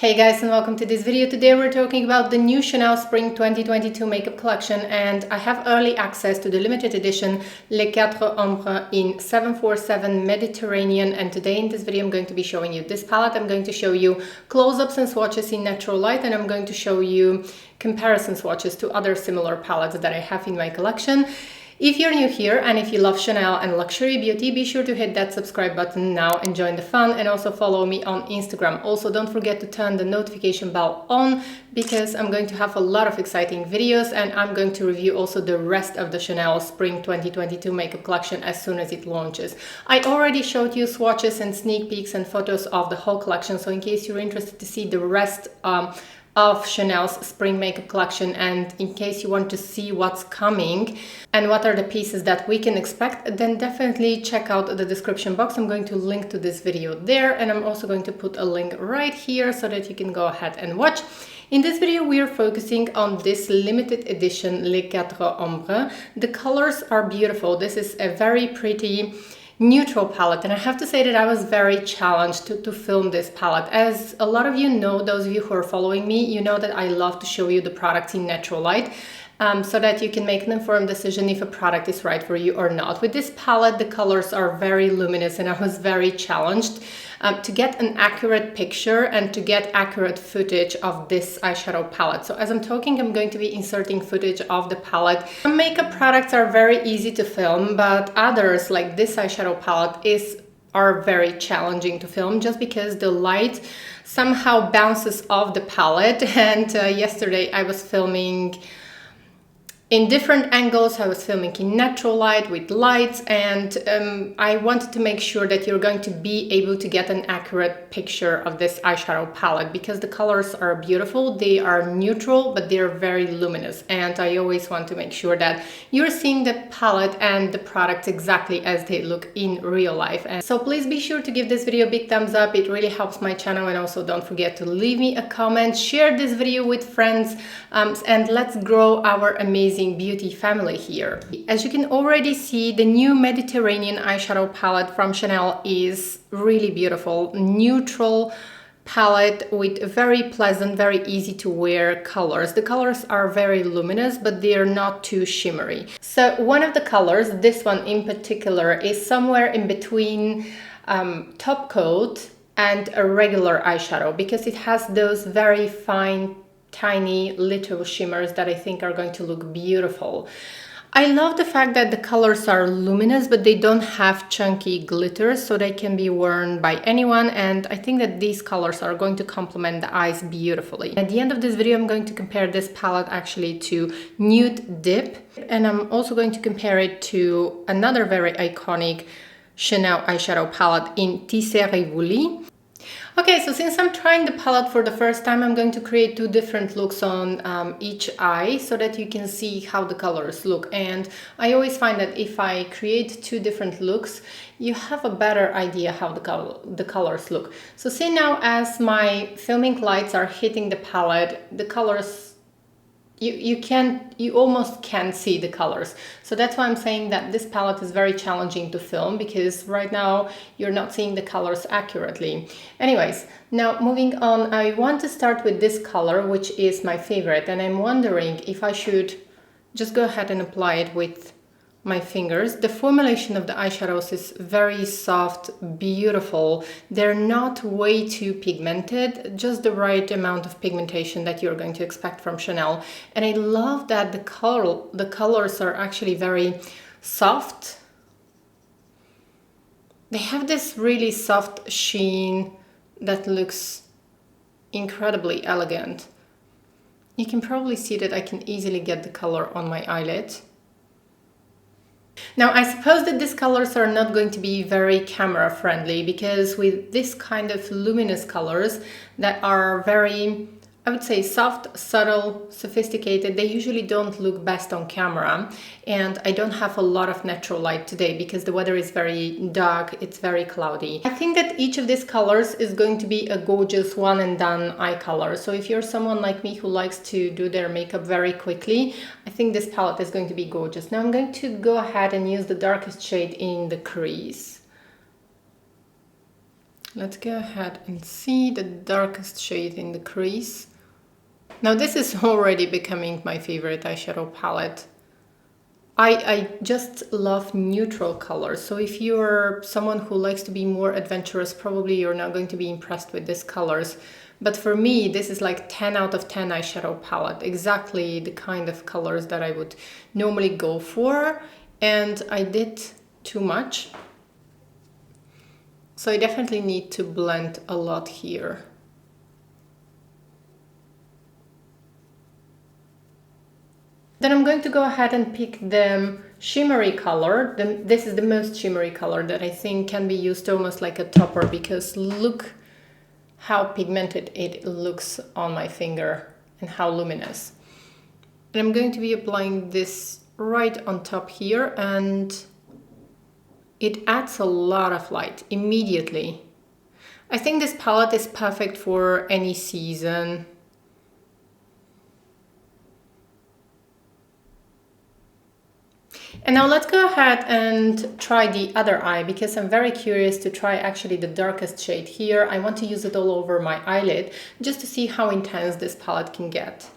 Hey guys, and welcome to this video. Today we're talking about the new Chanel Spring 2022 makeup collection, and I have early access to the limited edition Les 4 Ombres in 747 Mediterranean. And today in this video I'm going to be showing you this palette. I'm going to show you close-ups and swatches in natural light, and I'm going to show you comparison swatches to other similar palettes that I have in my collection. If you're new here and if you love Chanel and luxury beauty, be sure to hit that subscribe button now and join the fun, and also follow me on Instagram. Also, don't forget to turn the notification bell on because I'm going to have a lot of exciting videos, and I'm going to review also the rest of the Chanel Spring 2022 makeup collection as soon as it launches. I already showed you swatches and sneak peeks and photos of the whole collection, so in case you're interested to see the rest of Chanel's spring makeup collection, and in case you want to see what's coming and what are the pieces that we can expect, then definitely check out the description box. I'm going to link to this video there, and I'm also going to put a link right here so that you can go ahead and watch. In this video we are focusing on this limited edition Les 4 Ombres. The colors are beautiful. This is a very pretty neutral palette, and I have to say that I was very challenged to film this palette. As a lot of you know, those of you who are following me, you know that I love to show you the products in natural light, so that you can make an informed decision if a product is right for you or not. With this palette, the colors are very luminous, and I was very challenged to get an accurate picture and to get accurate footage of this eyeshadow palette. So as I'm talking, I'm going to be inserting footage of the palette. Some makeup products are very easy to film, but others, like this eyeshadow palette, are very challenging to film just because the light somehow bounces off the palette. And yesterday I was filming in different angles. I was filming in natural light with lights, and I wanted to make sure that you're going to be able to get an accurate picture of this eyeshadow palette because the colors are beautiful. They are neutral, but they're very luminous, and I always want to make sure that you're seeing the palette and the products exactly as they look in real life. And so please be sure to give this video a big thumbs up. It really helps my channel, and also don't forget to leave me a comment, share this video with friends, and let's grow our amazing beauty family here. As you can already see, the new Mediterranean eyeshadow palette from Chanel is really beautiful. Neutral palette with very pleasant, very easy to wear colors. The colors are very luminous, but they are not too shimmery. So one of the colors, this one in particular, is somewhere in between top coat and a regular eyeshadow because it has those very fine tiny little shimmers that I think are going to look beautiful. I love the fact that the colors are luminous, but they don't have chunky glitters, so they can be worn by anyone, and I think that these colors are going to complement the eyes beautifully. At the end of this video I'm going to compare this palette actually to Nude Dip, and I'm also going to compare it to another very iconic Chanel eyeshadow palette in Tissé Rivoli. Okay, so since I'm trying the palette for the first time, I'm going to create two different looks on each eye so that you can see how the colors look. And I always find that if I create two different looks, you have a better idea how the colors look. So see now, as my filming lights are hitting the palette, the colors, you almost can't see the colors. So that's why I'm saying that this palette is very challenging to film, because right now you're not seeing the colors accurately. Anyways, now moving on, I want to start with this color, which is my favorite, and I'm wondering if I should just go ahead and apply it with my fingers. The formulation of the eyeshadows is very soft, beautiful. They're not way too pigmented, just the right amount of pigmentation that you're going to expect from Chanel. And I love that the colors are actually very soft. They have this really soft sheen that looks incredibly elegant. You can probably see that I can easily get the color on my eyelid. Now, I suppose that these colors are not going to be very camera friendly, because with this kind of luminous colors that are very, I would say, soft, subtle, sophisticated, they usually don't look best on camera. And I don't have a lot of natural light today because the weather is very dark, it's very cloudy. I think that each of these colors is going to be a gorgeous one and done eye color. So if you're someone like me who likes to do their makeup very quickly, I think this palette is going to be gorgeous. Now I'm going to go ahead and use the darkest shade in the crease. Let's go ahead and see the darkest shade in the crease. Now this is already becoming my favorite eyeshadow palette. I just love neutral colors, so if you're someone who likes to be more adventurous, probably you're not going to be impressed with these colors. But for me, this is like 10 out of 10 eyeshadow palette, exactly the kind of colors that I would normally go for, and I did too much. So I definitely need to blend a lot here. Then I'm going to go ahead and pick the shimmery color. This is the most shimmery color that I think can be used almost like a topper, because look how pigmented it looks on my finger and how luminous. And I'm going to be applying this right on top here, and it adds a lot of light immediately. I think this palette is perfect for any season. And now let's go ahead and try the other eye, because I'm very curious to try actually the darkest shade here. I want to use it all over my eyelid just to see how intense this palette can get.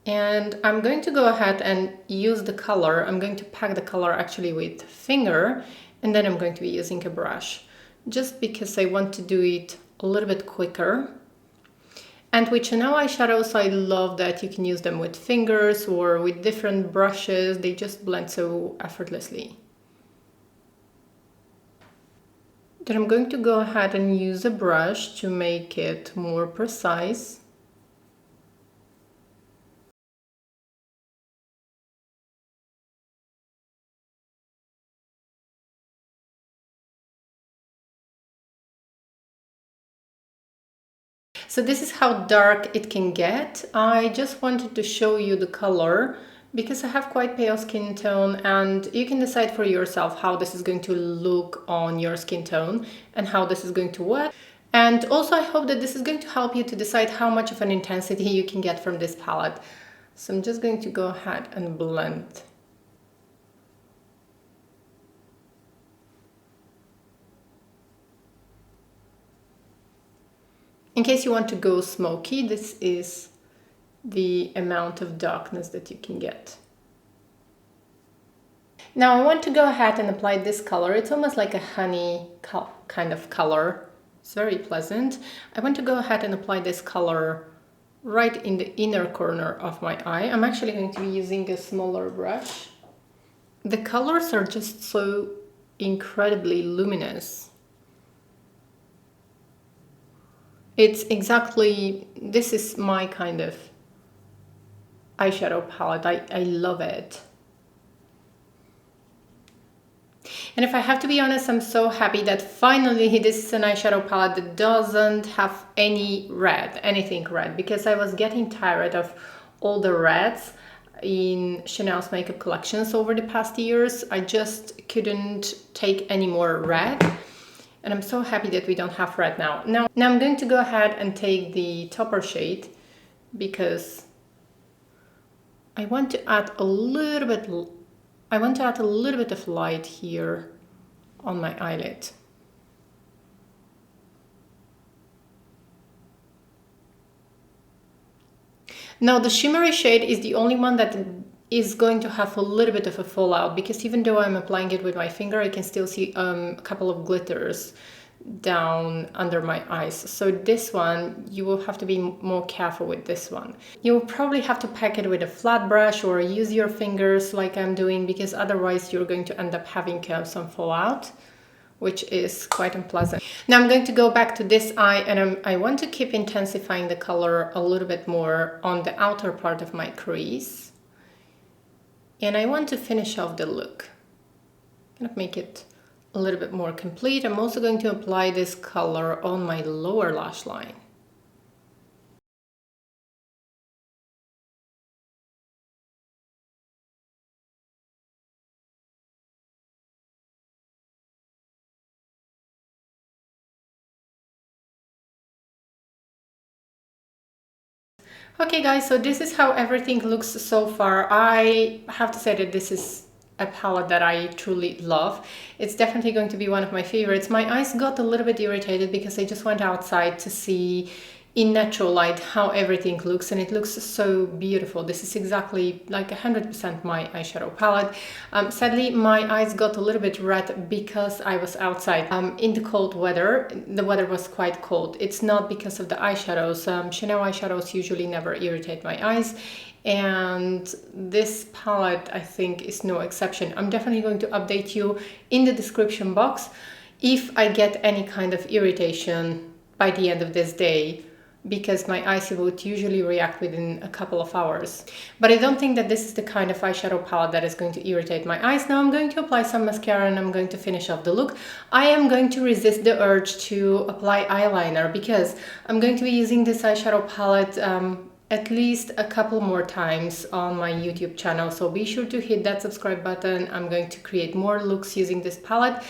And I'm going to go ahead and use the color. I'm going to pack the color actually with finger, and then I'm going to be using a brush just because I want to do it a little bit quicker. And with Chanel eyeshadows, I love that you can use them with fingers or with different brushes. They just blend so effortlessly. Then I'm going to go ahead and use a brush to make it more precise. So this is how dark it can get. I just wanted to show you the color because I have quite pale skin tone, and you can decide for yourself how this is going to look on your skin tone and how this is going to work. And also I hope that this is going to help you to decide how much of an intensity you can get from this palette. So I'm just going to go ahead and blend. In case you want to go smoky, this is the amount of darkness that you can get. Now I want to go ahead and apply this color. It's almost like a honey kind of color. It's very pleasant. I want to go ahead and apply this color right in the inner corner of my eye. I'm actually going to be using a smaller brush. The colors are just so incredibly luminous. It's exactly, this is my kind of eyeshadow palette. I love it. And if I have to be honest, I'm so happy that finally this is an eyeshadow palette that doesn't have any red, anything red, because I was getting tired of all the reds in Chanel's makeup collections over the past years. I just couldn't take any more red. And I'm so happy that we don't have red now. Now I'm going to go ahead and take the topper shade because I want to add a little bit of light here on my eyelid. Now the shimmery shade is the only one that is going to have a little bit of a fallout, because even though I'm applying it with my finger, I can still see a couple of glitters down under my eyes. So this one, you will have to be more careful with this one. You will probably have to pack it with a flat brush or use your fingers like I'm doing, because otherwise you're going to end up having some fallout, which is quite unpleasant. Now I'm going to go back to this eye, and I want to keep intensifying the color a little bit more on the outer part of my crease. And I want to finish off the look, kind of make it a little bit more complete. I'm also going to apply this color on my lower lash line. Okay guys, so this is how everything looks so far. I have to say that this is a palette that I truly love. It's definitely going to be one of my favorites. My eyes got a little bit irritated because I just went outside to see in natural light how everything looks, and it looks so beautiful. This is exactly like 100% my eyeshadow palette. Sadly, my eyes got a little bit red because I was outside in the cold weather. The weather was quite cold. It's not because of the eyeshadows. Chanel eyeshadows usually never irritate my eyes, and this palette I think is no exception. I'm definitely going to update you in the description box if I get any kind of irritation by the end of this day, because my eyes would usually react within a couple of hours. But I don't think that this is the kind of eyeshadow palette that is going to irritate my eyes. Now I'm going to apply some mascara and I'm going to finish off the look. I am going to resist the urge to apply eyeliner because I'm going to be using this eyeshadow palette at least a couple more times on my YouTube channel. So be sure to hit that subscribe button. I'm going to create more looks using this palette.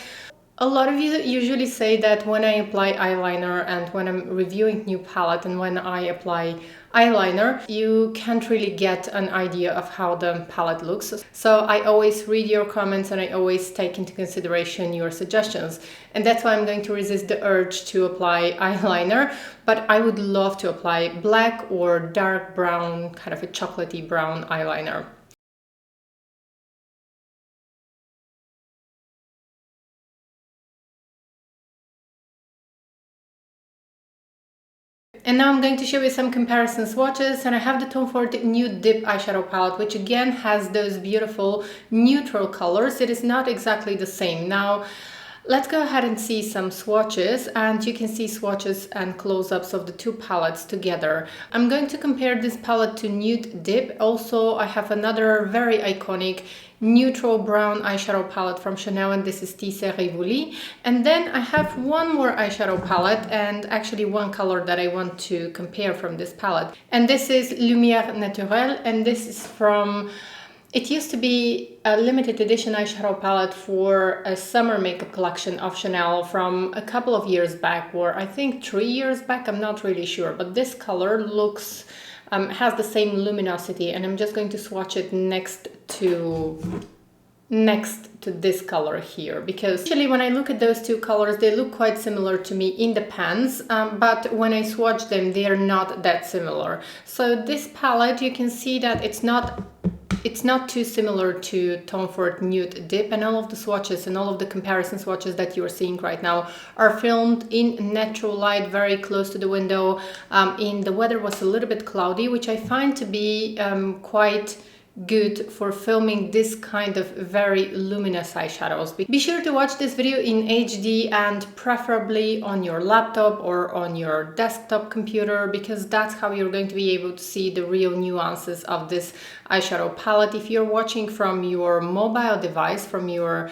A lot of you usually say that when I apply eyeliner and when I'm reviewing new palette and when I apply eyeliner, you can't really get an idea of how the palette looks. So I always read your comments and I always take into consideration your suggestions. And that's why I'm going to resist the urge to apply eyeliner, but I would love to apply black or dark brown, kind of a chocolatey brown eyeliner. And now I'm going to show you some comparison swatches, and I have the Tom Ford Nude Dip eyeshadow palette, which again has those beautiful neutral colors. It is not exactly the same. Now, let's go ahead and see some swatches, and you can see swatches and close-ups of the two palettes together. I'm going to compare this palette to Nude Dip. Also, I have another very iconic neutral brown eyeshadow palette from Chanel, and this is Tissé Rivoli. And then I have one more eyeshadow palette, and actually one color that I want to compare from this palette. And this is Lumière Naturelle, and this is from... It used to be a limited edition eyeshadow palette for a summer makeup collection of Chanel from a couple of years back, or I think 3 years back, I'm not really sure. But this color looks, has the same luminosity, and I'm just going to swatch it next to this color here, because actually when I look at those two colors, they look quite similar to me in the pans, but when I swatch them, they are not that similar. So this palette, you can see that it's not too similar to Tom Ford Nude Dip, and all of the swatches and all of the comparison swatches that you're seeing right now are filmed in natural light, very close to the window. The weather was a little bit cloudy, which I find to be quite good for filming this kind of very luminous eyeshadows. Be sure to watch this video in HD and preferably on your laptop or on your desktop computer, because that's how you're going to be able to see the real nuances of this eyeshadow palette. If you're watching from your mobile device, from your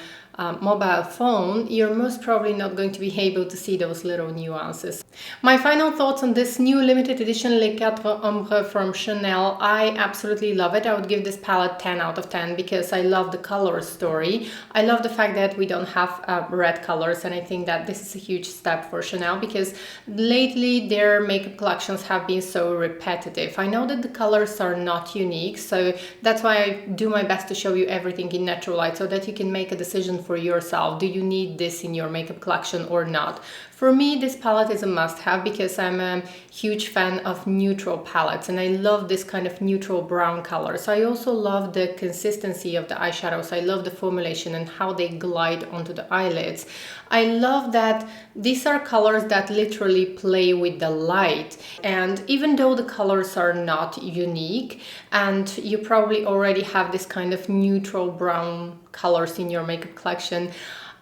mobile phone, you're most probably not going to be able to see those little nuances. My final thoughts on this new limited edition Les Quatre Ombres from Chanel. I absolutely love it. I would give this palette 10 out of 10 because I love the color story. I love the fact that we don't have red colors, and I think that this is a huge step for Chanel because lately their makeup collections have been so repetitive. I know that the colors are not unique, so that's why I do my best to show you everything in natural light so that you can make a decision for yourself. Do you need this in your makeup collection or not? For me, this palette is a must-have because I'm a huge fan of neutral palettes and I love this kind of neutral brown colors. I also love the consistency of the eyeshadows. I love the formulation and how they glide onto the eyelids. I love that these are colors that literally play with the light, and even though the colors are not unique and you probably already have this kind of neutral brown colors in your makeup collection,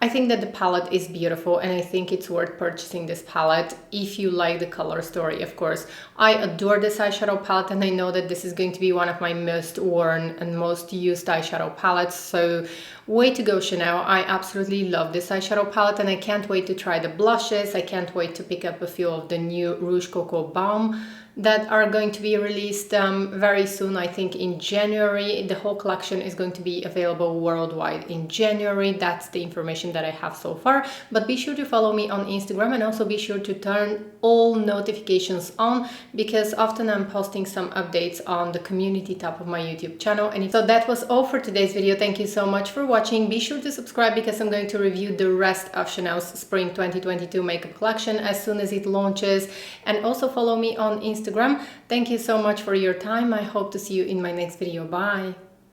I think that the palette is beautiful and I think it's worth purchasing this palette if you like the color story, of course. I adore this eyeshadow palette and I know that this is going to be one of my most worn and most used eyeshadow palettes. So Way to go, Chanel. I absolutely love this eyeshadow palette and I can't wait to try the blushes. I can't wait to pick up a few of the new Rouge Coco Balm that are going to be released very soon. I think in January. The whole collection is going to be available worldwide in January. That's the information that I have so far. But be sure to follow me on Instagram and also be sure to turn all notifications on, because often I'm posting some updates on the community tab of my YouTube channel. And so that was all for today's video. Thank you so much for watching. Be sure to subscribe because I'm going to review the rest of Chanel's Spring 2022 makeup collection as soon as it launches. And also follow me on Instagram. Thank you so much for your time. I hope to see you in my next video. Bye.